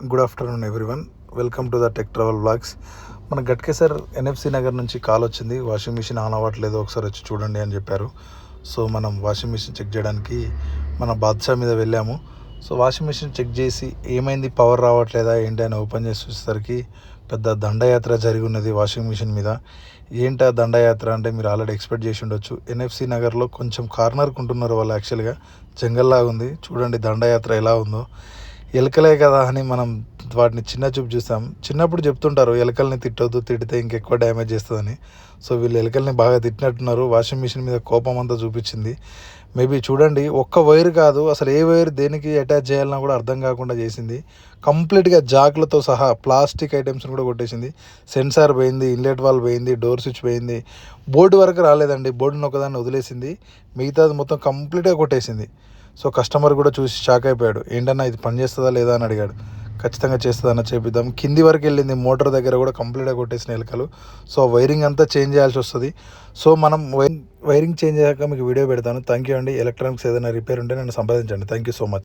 Good afternoon everyone. Welcome to the tech travel blogs. మన Ghatkesar NFC Nagar నుంచి call వచ్చింది, washing machine on అవ్వట్లేదు, ఒకసారి వచ్చి చూడండి అని చెప్పారు. సో మనం వాషింగ్ మిషన్ చెక్ చేయడానికి మన బాద్షా మీద వెళ్ళాము. సో వాషింగ్ మిషన్ చెక్ చేసి ఏమైంది, పవర్ రావట్లేదా ఏంటి అని ఓపెన్ చేసి చూసేసరికి పెద్ద దండయాత్ర జరిగి ఉన్నది వాషింగ్ మిషన్ మీద. ఏంటా దండయాత్ర అంటే మీరు ఆల్రెడీ ఎక్స్పెక్ట్ చేసి ఉండొచ్చు. ఎన్ఎఫ్సి నగర్లో కొంచెం కార్నర్కి ఉంటున్నారు వాళ్ళు, యాక్చువల్గా జంగల్లాగా ఉంది. చూడండి దండయాత్ర ఎలా ఉందో. ఎలుకలే కదా అని మనం వాటిని చిన్న చూపు చూస్తాం. చిన్నప్పుడు చెప్తుంటారు ఎలుకల్ని తిట్టొద్దు, తిడితే ఇంకెక్కువ డ్యామేజ్ చేస్తుందని. సో వీళ్ళు ఎలుకల్ని బాగా తిట్టినట్టున్నారు. వాషింగ్ మిషన్ మీద కోపం అంతా చూపించింది. మేబీ చూడండి, ఒక్క వైర్ కాదు అసలు, ఏ వైర్ దేనికి అటాచ్ చేయాలన్నా కూడా అర్థం కాకుండా చేసింది. కంప్లీట్గా జాక్లతో సహా ప్లాస్టిక్ ఐటమ్స్ని కూడా కొట్టేసింది. సెన్సార్ పోయింది, ఇన్లెట్ వాల్ పోయింది, డోర్ స్విచ్ పోయింది. బోర్డు వరకు రాలేదండి, బోర్డుని ఒకదాన్ని వదిలేసింది, మిగతాది మొత్తం కంప్లీట్గా కొట్టేసింది. సో కస్టమర్ కూడా చూసి షాక్ అయిపోయాడు. ఏంటన్నా ఇది పని చేస్తుందా లేదా అని అడిగాడు. ఖచ్చితంగా చేస్తుందన్న, చేపిద్దాం. కింది వరకు వెళ్ళింది, మోటార్ దగ్గర కూడా కంప్లీట్గా కొట్టేసిన ఎలుకలు. సో వైరింగ్ అంతా చేంజ్ చేయాల్సి వస్తుంది. సో మనం వైరింగ్ చేంజ్ అయ్యాక మీకు వీడియో పెడతాను. థ్యాంక్ యూ అండి. ఎలక్ట్రానిక్స్ ఏదైనా రిపేర్ ఉంటే నన్ను సంప్రదించండి. Thank you so much.